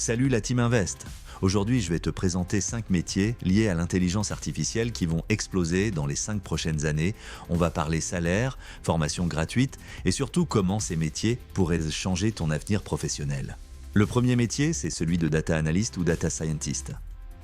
Salut la Team Invest. Aujourd'hui, je vais te présenter 5 métiers liés à l'intelligence artificielle qui vont exploser dans les 5 prochaines années. On va parler salaire, formation gratuite et surtout comment ces métiers pourraient changer ton avenir professionnel. Le premier métier, c'est celui de data analyst ou data scientist.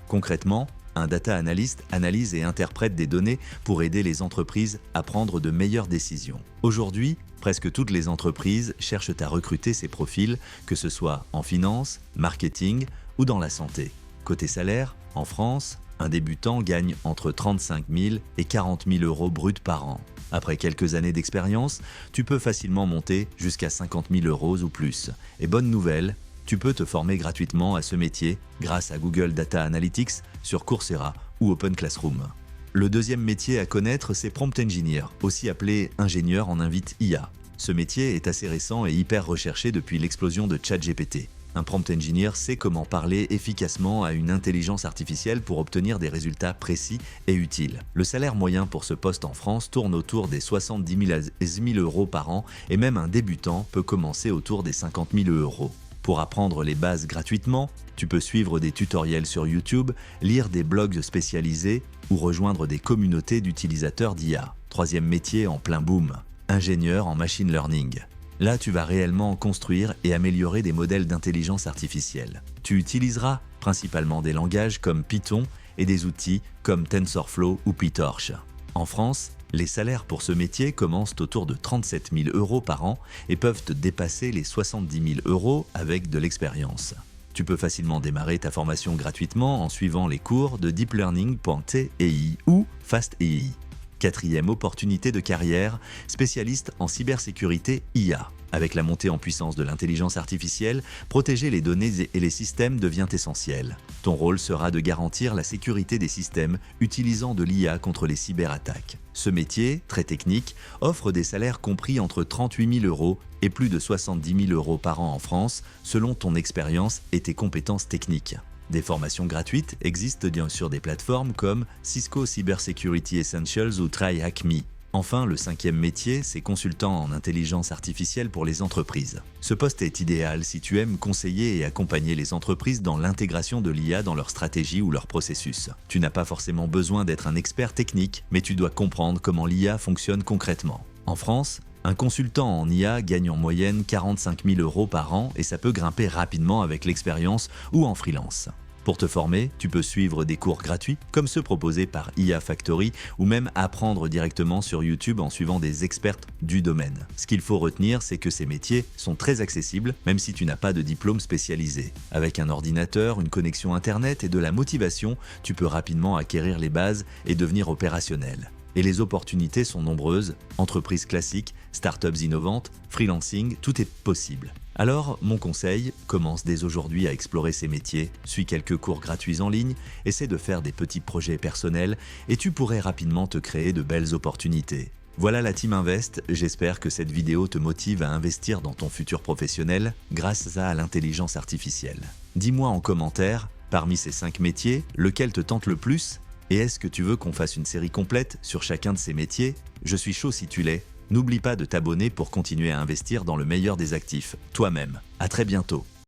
Concrètement, un data analyst analyse et interprète des données pour aider les entreprises à prendre de meilleures décisions. Aujourd'hui, presque toutes les entreprises cherchent à recruter ces profils, que ce soit en finance, marketing ou dans la santé. Côté salaire, en France, un débutant gagne entre 35 000 et 40 000 euros bruts par an. Après quelques années d'expérience, tu peux facilement monter jusqu'à 50 000 euros ou plus. Et bonne nouvelle, tu peux te former gratuitement à ce métier grâce à Google Data Analytics sur Coursera ou Open Classroom. Le deuxième métier à connaître, c'est Prompt Engineer, aussi appelé ingénieur en invite IA. Ce métier est assez récent et hyper recherché depuis l'explosion de ChatGPT. Un Prompt Engineer sait comment parler efficacement à une intelligence artificielle pour obtenir des résultats précis et utiles. Le salaire moyen pour ce poste en France tourne autour des 70 000 à 1 000 euros par an et même un débutant peut commencer autour des 50 000 euros. Pour apprendre les bases gratuitement, tu peux suivre des tutoriels sur YouTube, lire des blogs spécialisés ou rejoindre des communautés d'utilisateurs d'IA. Troisième métier en plein boom, ingénieur en machine learning. Là, tu vas réellement construire et améliorer des modèles d'intelligence artificielle. Tu utiliseras principalement des langages comme Python et des outils comme TensorFlow ou PyTorch. En France, les salaires pour ce métier commencent autour de 37 000 euros par an et peuvent dépasser les 70 000 euros avec de l'expérience. Tu peux facilement démarrer ta formation gratuitement en suivant les cours de deeplearning.ti ou FastAI. Quatrième opportunité de carrière, spécialiste en cybersécurité IA. Avec la montée en puissance de l'intelligence artificielle, protéger les données et les systèmes devient essentiel. Ton rôle sera de garantir la sécurité des systèmes utilisant de l'IA contre les cyberattaques. Ce métier, très technique, offre des salaires compris entre 38 000 euros et plus de 70 000 euros par an en France, selon ton expérience et tes compétences techniques. Des formations gratuites existent sur des plateformes comme Cisco Cybersecurity Essentials ou TryHackMe. Enfin, le cinquième métier, c'est consultant en intelligence artificielle pour les entreprises. Ce poste est idéal si tu aimes conseiller et accompagner les entreprises dans l'intégration de l'IA dans leur stratégie ou leur processus. Tu n'as pas forcément besoin d'être un expert technique, mais tu dois comprendre comment l'IA fonctionne concrètement. En France, un consultant en IA gagne en moyenne 45 000 euros par an et ça peut grimper rapidement avec l'expérience ou en freelance. Pour te former, tu peux suivre des cours gratuits comme ceux proposés par IA Factory ou même apprendre directement sur YouTube en suivant des experts du domaine. Ce qu'il faut retenir, c'est que ces métiers sont très accessibles même si tu n'as pas de diplôme spécialisé. Avec un ordinateur, une connexion internet et de la motivation, tu peux rapidement acquérir les bases et devenir opérationnel. Et les opportunités sont nombreuses, entreprises classiques, startups innovantes, freelancing, tout est possible. Alors, mon conseil, commence dès aujourd'hui à explorer ces métiers, suis quelques cours gratuits en ligne, essaie de faire des petits projets personnels et tu pourrais rapidement te créer de belles opportunités. Voilà la Team Invest, j'espère que cette vidéo te motive à investir dans ton futur professionnel grâce à l'intelligence artificielle. Dis-moi en commentaire, parmi ces 5 métiers, lequel te tente le plus ? Et est-ce que tu veux qu'on fasse une série complète sur chacun de ces métiers ? Je suis chaud si tu l'es. N'oublie pas de t'abonner pour continuer à investir dans le meilleur des actifs, toi-même. À très bientôt.